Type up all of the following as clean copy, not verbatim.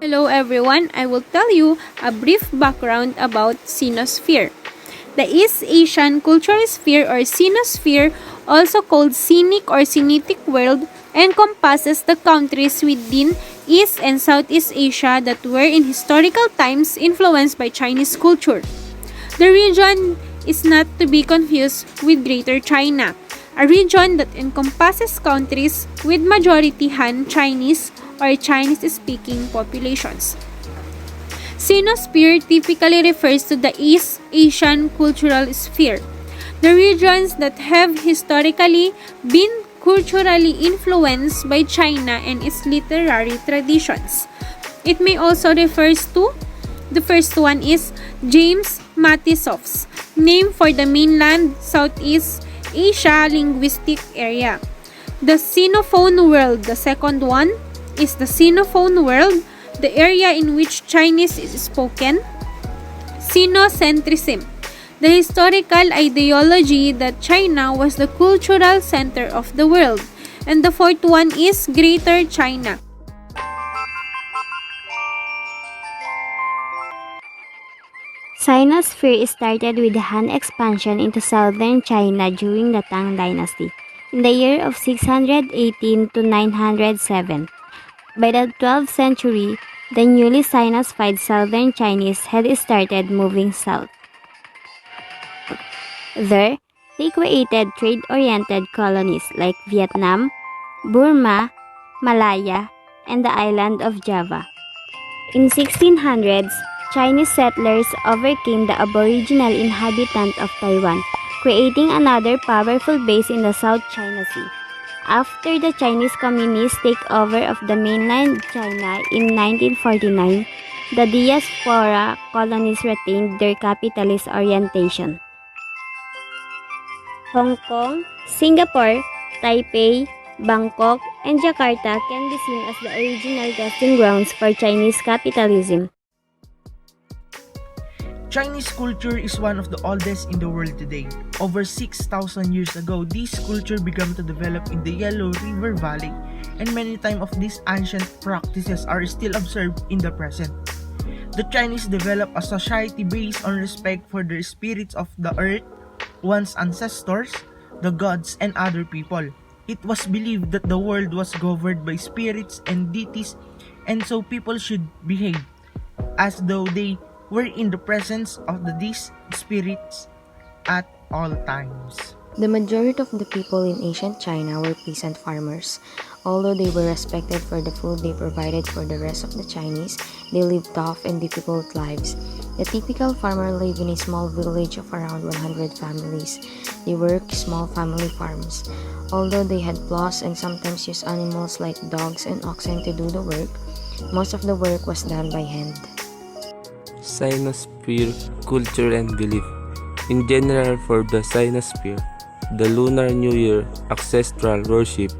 Hello everyone, I will tell you a brief background about SINOSPHERE. The East Asian Cultural Sphere or SINOSPHERE, also called Scenic or Sinitic World, encompasses the countries within East and Southeast Asia that were in historical times influenced by Chinese culture. The region is not to be confused with Greater China, a region that encompasses countries with majority Han Chinese or Chinese-speaking populations. Sinosphere typically refers to the East Asian cultural sphere, the regions that have historically been culturally influenced by China and its literary traditions. It may also refer to, the first one is James Matisoff's name for the mainland Southeast Asia linguistic area. The Sinophone world, the second one, is the Sinophone world, the area in which Chinese is spoken. Sinocentrism, the historical ideology that China was the cultural center of the world. And the fourth one is Greater China. Sinosphere started with the Han expansion into southern China during the Tang Dynasty in the year of 618 to 907. By the 12th century, the newly Sinosified southern Chinese had started moving south. There, they created trade-oriented colonies like Vietnam, Burma, Malaya, and the island of Java. In 1600s, Chinese settlers overcame the aboriginal inhabitant of Taiwan, creating another powerful base in the South China Sea. After the Chinese Communist takeover of the mainland China in 1949, the diaspora colonies retained their capitalist orientation. Hong Kong, Singapore, Taipei, Bangkok, and Jakarta can be seen as the original testing grounds for Chinese capitalism. Chinese culture is one of the oldest in the world today. Over 6,000 years ago, this culture began to develop in the Yellow River Valley, and many of these ancient practices are still observed in the present. The Chinese developed a society based on respect for the spirits of the earth, one's ancestors, the gods, and other people. It was believed that the world was governed by spirits and deities, and so people should behave as though they were in the presence of these spirits at all times. The majority of the people in ancient China were peasant farmers. Although they were respected for the food they provided for the rest of the Chinese, they lived tough and difficult lives. The typical farmer lived in a small village of around 100 families. They worked small family farms. Although they had plows and sometimes used animals like dogs and oxen to do the work, most of the work was done by hand. Sinosphere culture and belief. In general, for the Sinosphere, the Lunar New Year ancestral worship,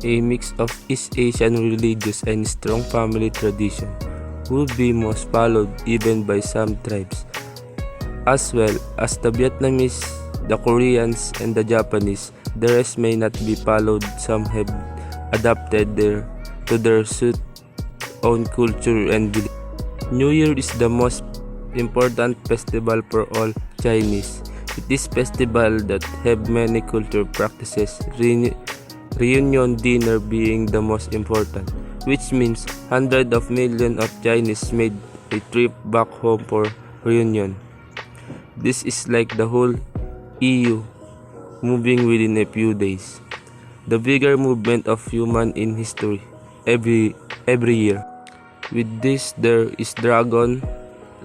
a mix of East Asian religious and strong family tradition, would be most followed even by some tribes, as well as the Vietnamese, the Koreans, and the Japanese. The rest may not be followed. Some have adapted to their own culture and belief. New Year is the most important festival for all Chinese. It is festival that have many cultural practices, reunion dinner being the most important, which means hundreds of millions of Chinese made a trip back home for reunion. This is like the whole EU moving within a few days. The bigger movement of human in history every year. With this, there is dragon,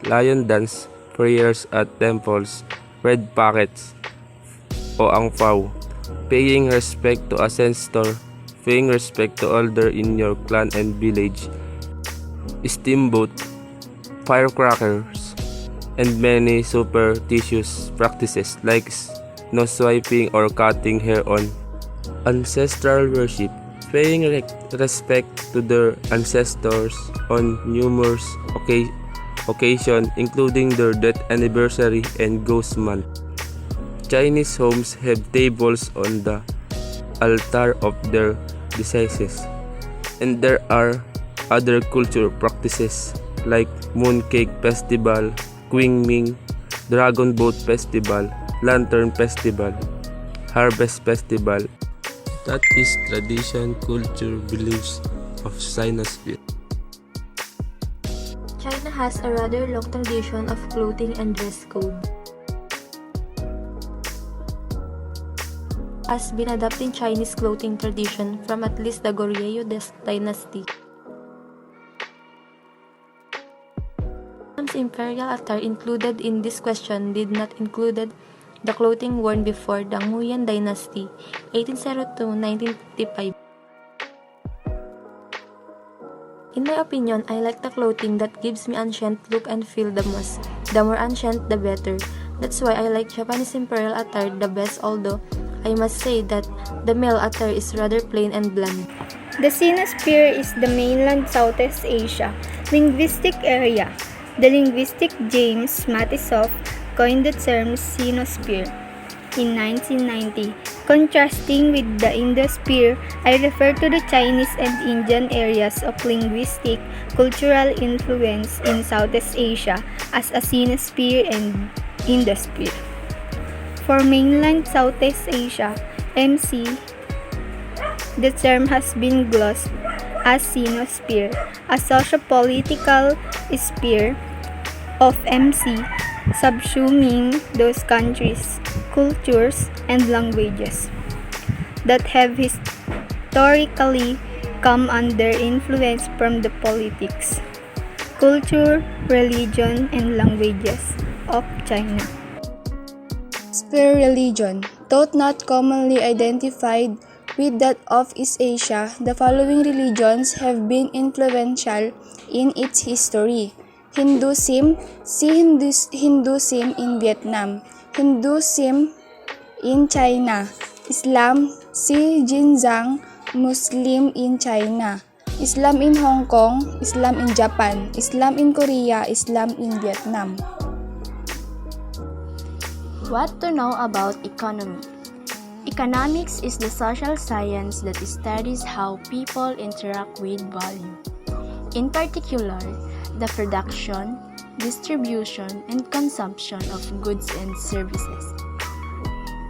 lion dance, prayers at temples, red packets, o ang pao, paying respect to ancestor, paying respect to elder in your clan and village, steamboat, firecrackers, and many superstitious practices like nose swiping or cutting hair on. Ancestral worship, paying respect to their ancestors on numerous occasions, including their death anniversary and ghost month. Chinese homes have tables on the altar of their deceased, and there are other culture practices like Mooncake Festival, Qingming, Dragon Boat Festival, Lantern Festival, Harvest Festival. That is tradition, culture, beliefs of SINOSPHERE. China has a rather long tradition of clothing and dress code. Has been adopting Chinese clothing tradition from at least the Goryeo dynasty. Vietnam's imperial attire included in this question did not include the clothing worn before the Nguyen dynasty, 1802-1955. In my opinion, I like the clothing that gives me ancient look and feel the most. The more ancient, the better. That's why I like Japanese imperial attire the best, although I must say that the male attire is rather plain and bland. The SINOSPHERE is the mainland Southeast Asia linguistic area. The linguistic James Matisoff coined the term SINOSPHERE in 1990. Contrasting with the Indosphere, I refer to the Chinese and Indian areas of linguistic, cultural influence in Southeast Asia as a SINOSPHERE and Indosphere. For mainland Southeast Asia, MC, the term has been glossed as SINOSPHERE, a socio-political sphere of MC, subsuming those countries, cultures, and languages that have historically come under influence from the politics, culture, religion, and languages of China. Sphere religion, though not commonly identified with that of East Asia, the following religions have been influential in its history. Hinduism, see Hinduism in Vietnam, Hinduism in China, Islam, see Xinjiang Muslim in China, Islam in Hong Kong, Islam in Japan, Islam in Korea, Islam in Vietnam. What to know about economy? Economics is the social science that studies how people interact with value. In particular, the production, distribution, and consumption of goods and services.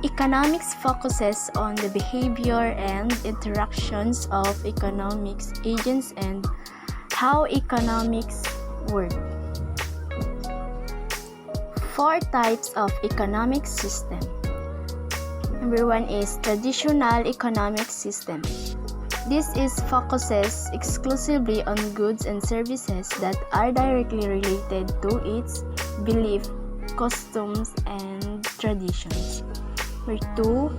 Economics focuses on the behavior and interactions of economics agents and how economics work. 4 types of economic system. Number 1 is traditional economic system. This is focuses exclusively on goods and services that are directly related to its belief, customs, and traditions. Number 2,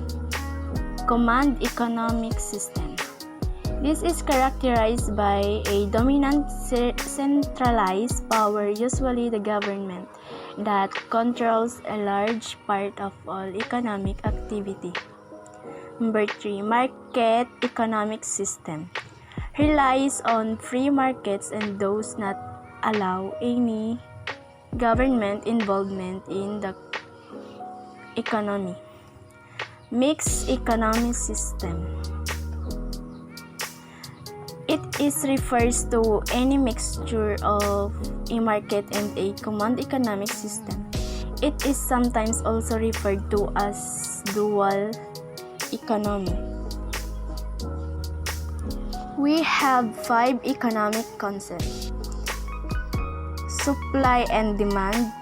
command economic system. This is characterized by a dominant centralized power, usually the government, that controls a large part of all economic activity. Number 3, market economic system. Relies on free markets and does not allow any government involvement in the economy. Mixed economic system. It refers to any mixture of a market and a command economic system. It is sometimes also referred to as dual economy. We have 5 economic concepts: supply and demand,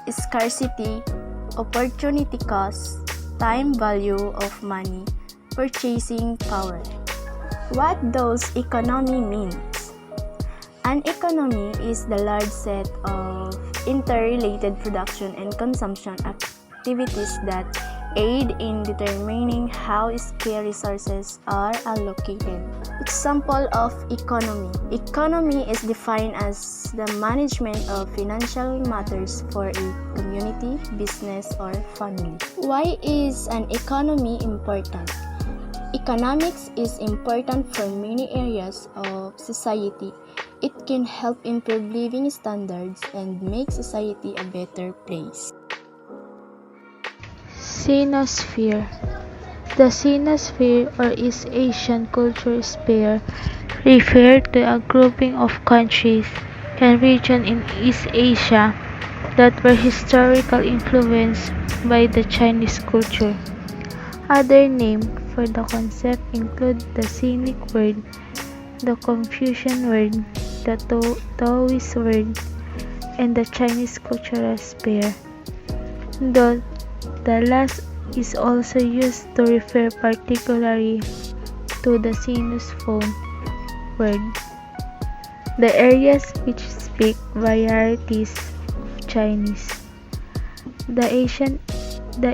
scarcity, opportunity cost, time value of money, purchasing power. What does economy means? An economy is the large set of interrelated production and consumption activities that aid in determining how scarce resources are allocated. Example of economy. Economy is defined as the management of financial matters for a community, business, or family. Why is an economy important? Economics is important for many areas of society. It can help improve living standards and make society a better place. SINOSPHERE. The SINOSPHERE or East Asian Culture Sphere refer to a grouping of countries and regions in East Asia that were historically influenced by the Chinese culture. Other names for the concept include the Sinic world, the Confucian world, the Taoist world, and the Chinese cultural sphere, though the last is also used to refer particularly to the Sinosphere world, the areas which speak varieties of Chinese. The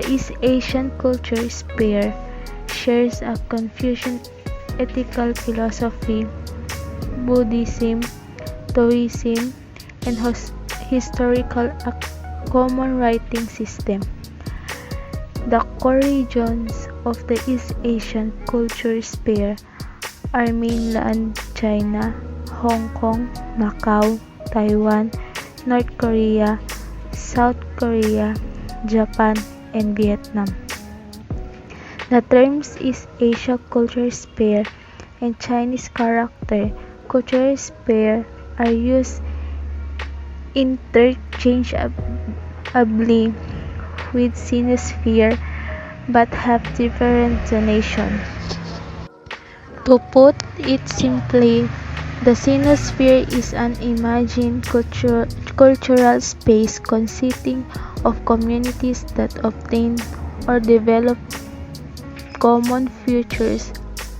East Asian culture sphere shares a Confucian ethical philosophy, Buddhism, Taoism, and historical a common writing system. The core regions of the East Asian culture sphere are mainland China, Hong Kong, Macau, Taiwan, North Korea, South Korea, Japan, and Vietnam. The terms East Asia culture sphere and Chinese character culture sphere are used interchangeably with Sinosphere but have different denotation. To put it simply, the Sinosphere is an imagined cultural space consisting of communities that obtain or develop common features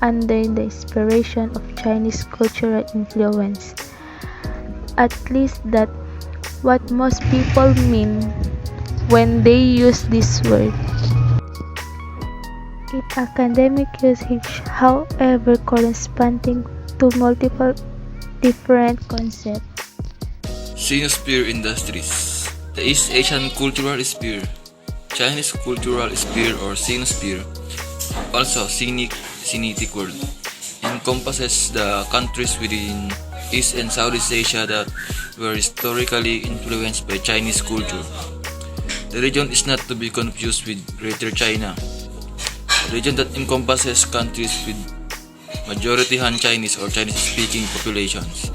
under the inspiration of Chinese cultural influence. At least that's what most people mean when they use this word. In academic usage, however, corresponding to multiple different concepts. SINOSPHERE industries. The East Asian cultural sphere, Chinese cultural sphere or SINOSPHERE, also Sinitic world, encompasses the countries within East and Southeast Asia that were historically influenced by Chinese culture. The region is not to be confused with Greater China, a region that encompasses countries with majority Han Chinese or Chinese-speaking populations.